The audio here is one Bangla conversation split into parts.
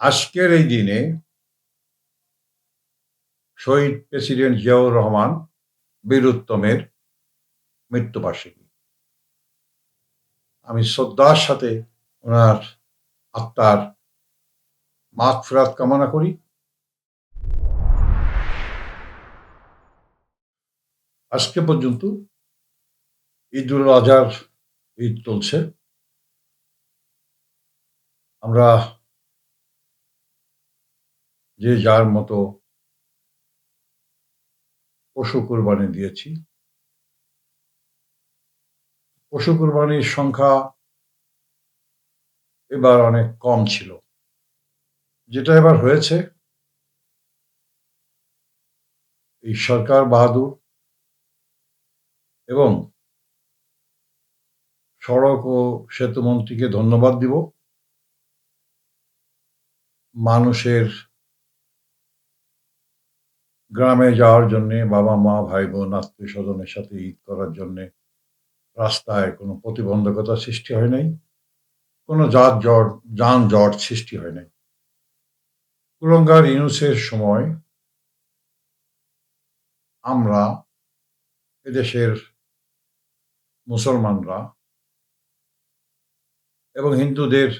আজকের এই দিনে শহীদ প্রেসিডেন্ট জিয়াউর রহমান বীরুত্তমের মৃত্যুবার্ষিকী। আমি শ্রদ্ধার সাথে ওনার আত্মার মাগফিরাত কামনা করি। আজকে পর্যন্ত ঈদুল আজহার ঈদ চলছে। আমরা যে যার মতো পশু কুরবানি দিয়েছি। পশু কুরবানির সংখ্যা এবার অনেক কম ছিল। যেটা এবার হয়েছে, এই সরকার বাহাদুর এবং সড়ক ও সেতু মন্ত্রীকে ধন্যবাদ দিব। মানুষের গ্রামে যাওয়ার জন্যে, বাবা মা ভাই বোন আত্মীয় স্বজনের সাথে ঈদ করার জন্যে রাস্তায় কোনো প্রতিবন্ধকতা সৃষ্টি হয় নাই, কোনো যানজট সৃষ্টি হয় নাই। কুলঙ্গার ইউনূসের সময় আমরা এদেশের মুসলমানরা এবং হিন্দুদের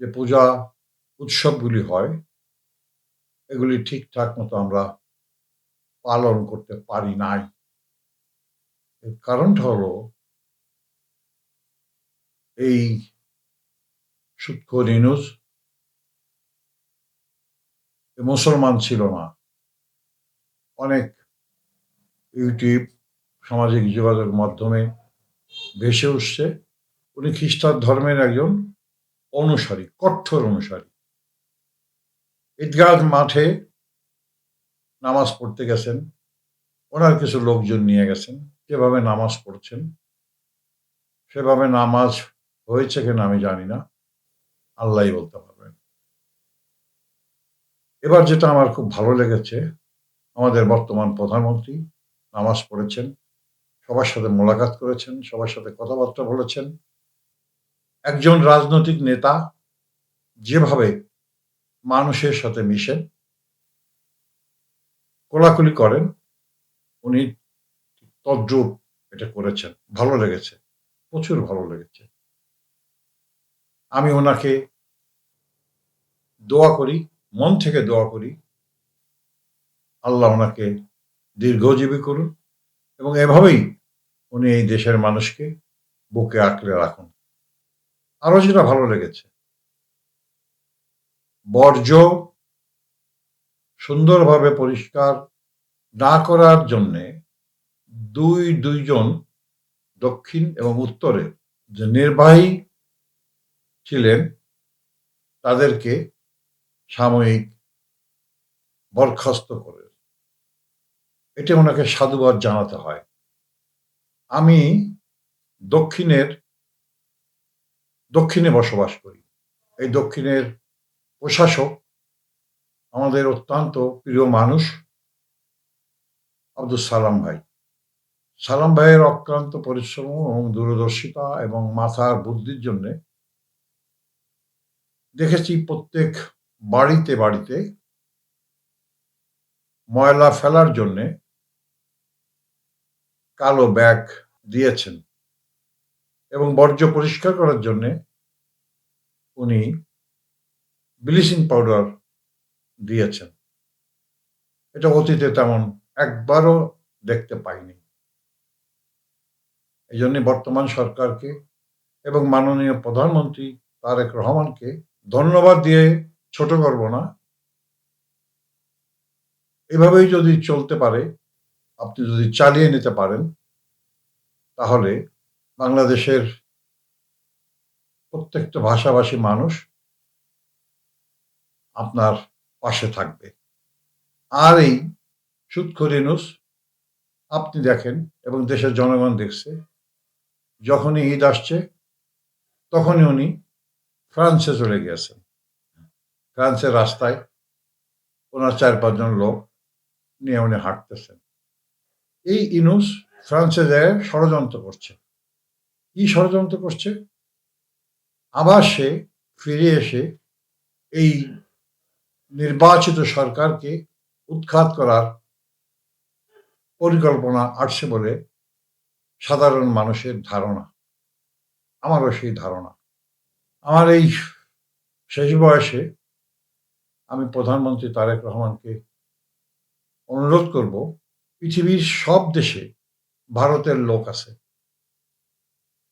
যে পূজা উৎসবগুলি হয়, এগুলি ঠিকঠাক মতো আমরা পালন করতে পারি নাই। এর কারণটা হলো এই সুদখোর ইউনূস মুসলমান ছিল না। অনেক ইউটিউব, সামাজিক যোগাযোগ মাধ্যমে ভেসে উঠছে উনি খ্রিস্টান ধর্মের একজন অনুসারী, কট্টর অনুসারী। ঈদগাহ মাঠে নামাজ পড়তে গেছেন, ওনার কিছু লোকজন নিয়ে গেছেন। যেভাবে নামাজ পড়ছেন সেভাবে নামাজ হয়েছে কিনা আমি জানি না, আল্লাহই বলতে পারবেন। এবার যেটা আমার খুব ভালো লেগেছে, আমাদের বর্তমান প্রধানমন্ত্রী নামাজ পড়েছেন, সবার সাথে মোলাকাত করেছেন, সবার সাথে কথাবার্তা বলেছেন। একজন রাজনৈতিক নেতা যেভাবে মানুষের সাথে মিশেন, কোলাকুলি করেন, উনি তদ্রূপ এটা করেছেন। ভালো লেগেছে, প্রচুর ভালো লেগেছে। আমি ওনাকে দোয়া করি, মন থেকে দোয়া করি, আল্লাহ ওনাকে দীর্ঘজীবী করুন এবং এভাবেই উনি এই দেশের মানুষকে বুকে আঁকড়ে রাখুন। আরো যেটা ভালো লেগেছে, বর্জ্য সুন্দরভাবে পরিষ্কার না করার জন্যে দুইজন দক্ষিণ এবং উত্তরে যে নির্বাহী ছিলেন তাদেরকে সাময়িক বরখাস্ত করে, এটা ওনাকে সাধুবাদ জানাতে হয়। আমি দক্ষিণে বসবাস করি। এই দক্ষিণের প্রশাসক আমাদের অত্যন্ত প্রিয় মানুষ আব্দুল সালাম ভাই। সালাম ভাইয়ের অক্লান্ত পরিশ্রম এবং দূরদর্শিতা এবং মাথার বুদ্ধির জন্যে দেখেছি প্রত্যেক বাড়িতে বাড়িতে ময়লা ফেলার জন্যে কালো ব্যাগ দিয়েছেন এবং বর্জ্য পরিষ্কার করার জন্যে উনি ব্লিচিং পাউডার দিয়েছেন। এটা অতীতে তেমন একবারও দেখতে পাইনি। এই জন্য বর্তমান সরকারকে এবং মাননীয় প্রধানমন্ত্রী তারেক রহমানকে ধন্যবাদ দিয়ে ছোট করব না। এভাবেই যদি চলতে পারে, আপনি যদি চালিয়ে নিতে পারেন, তাহলে বাংলাদেশের প্রত্যেকটা ভাষাভাষী মানুষ আপনার পাশে থাকবে। আর এই সুদখোর ইউনূস, আপনি দেখেন এবং দেশের জনগণ দেখছে, যখনই ঈদ আসছে তখনই উনি ফ্রান্সে চলে গিয়েছেন। ফ্রান্সের রাস্তায় ওনার 4-5 জন লোক নিয়ে উনি হাঁটতেছেন। এই ইউনূস ফ্রান্সে যায় ষড়যন্ত্র করছে। কি ষড়যন্ত্র করছে? আবার সে ফিরে এসে এই নির্বাচিত সরকারকে উৎখাত করার পরিকল্পনা আসছে বলে সাধারণ মানুষের ধারণা। আমারও সেই ধারণা। আমার এই শেষ বয়সে আমি প্রধানমন্ত্রী তারেক রহমানকে অনুরোধ করব, পৃথিবীর সব দেশে ভারতের লোক আছে।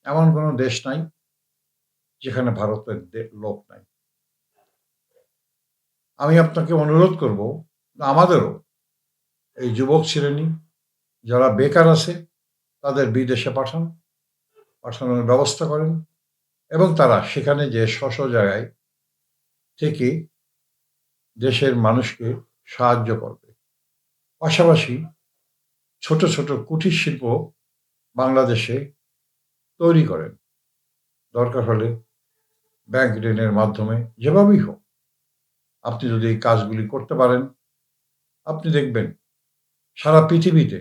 এমন কোনো দেশ নাই যেখানে ভারতের লোক নাই। আমি আপনাকে অনুরোধ করব, আমাদেরও এই যুবক শ্রেণী যারা বেকার আছে তাদের বিদেশে পাঠানোর ব্যবস্থা করেন এবং তারা সেখানে যে স্ব জায়গায় থেকে দেশের মানুষকে সাহায্য করবে। পাশাপাশি ছোট ছোট কুটির শিল্প বাংলাদেশে তৈরি করেন। দরকার হলে ব্যাংক ঋণের মাধ্যমে যেভাবেই হোক আপনি যদি এই কাজগুলি করতে পারেন, আপনি দেখবেন সারা পৃথিবীতে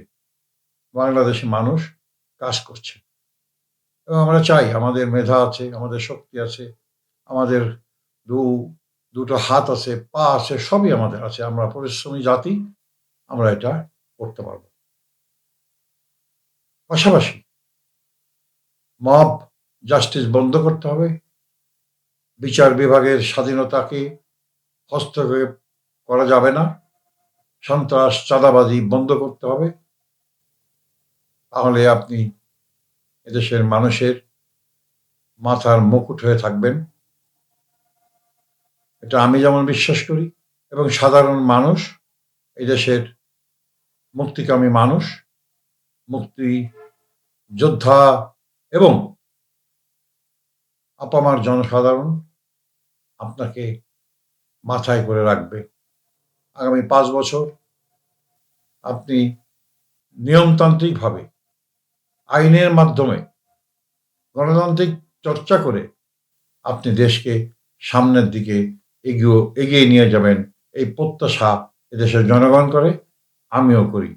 বাংলাদেশি মানুষ কাজ করছে। এবং আমরা চাই, আমাদের মেধা আছে, আমাদের শক্তি আছে, আমাদের দুটো হাত আছে, পা আছে, সবই আমাদের আছে। আমরা পরিশ্রমী জাতি, আমরা এটা করতে পারব। পাশাপাশি মব জাস্টিস বন্ধ করতে হবে। বিচার বিভাগের স্বাধীনতাকে হস্তক্ষেপ করা যাবে না। সন্ত্রাস, চাঁদাবাজি বন্ধ করতে হবে। তাহলে আপনি এদেশের মানুষের মাথার মুকুট হয়ে থাকবেন। এটা আমি যেমন বিশ্বাস করি, এবং সাধারণ মানুষ, এদেশের মুক্তিকামী মানুষ, মুক্তি যোদ্ধা এবং আপামার জনসাধারণ আপনাকে মাথায় করে রাখবে। আগামী 5 বছর আপনি নিয়মতান্ত্রিকভাবে আইনের মাধ্যমে গণতান্ত্রিক চর্চা করে আপনি দেশকে সামনের দিকে এগিয়ে নিয়ে যাবেন, এই প্রত্যাশা এদেশের জনগণ করে, আমিও করি,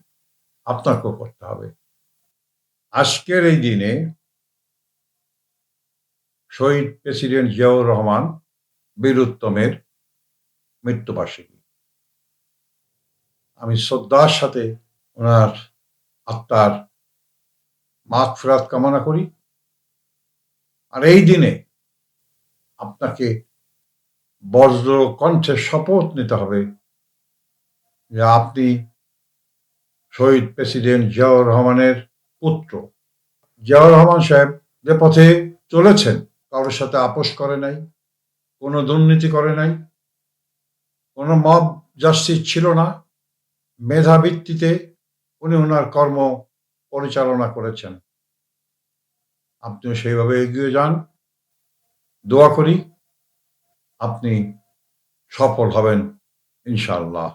আপনাকেও করতে হবে। আজকের এই দিনে শহীদ প্রেসিডেন্ট জিয়াউর রহমান বীরুত্তমের মৃত্যুবার্ষিকী। আমি শ্রদ্ধার সাথে ওনার আত্মার মাগফিরাত কামনা করি। আর এই দিনে আপনাকে বজ্র কণ্ঠে শপথ নিতে হবে যে আপনি শহীদ প্রেসিডেন্ট জিয়াউর রহমানের পুত্র। জিয়াউর রহমান সাহেব যে পথে চলেছেন, কারোর সাথে আপোষ করে নাই, কোনো দুর্নীতি করে নাই, কোনো মব জাস্টিস ছিল না। মেধা ভিত্তিতে উনি ওনার কর্ম পরিচালনা করেছেন। আপনিও সেইভাবে এগিয়ে যান। দোয়া করি আপনি সফল হবেন ইনশাআল্লাহ।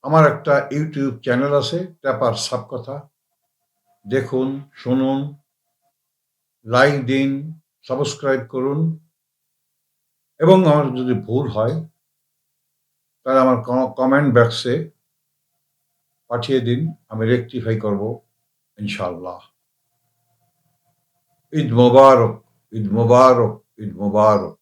আমার একটা ইউটিউব চ্যানেল আছে, ট্যাপার সাবকথা। দেখুন, শুনুন, লাইক দিন, সাবস্ক্রাইব করুন, এবং আমার যদি ভুল হয় তাহলে আমার কমেন্ট বক্সে পাঠিয়ে দিন, আমি রেকটিফাই করব ইনশাআল্লাহ। ঈদ মোবারক, ঈদ মোবারক, ঈদ মোবারক।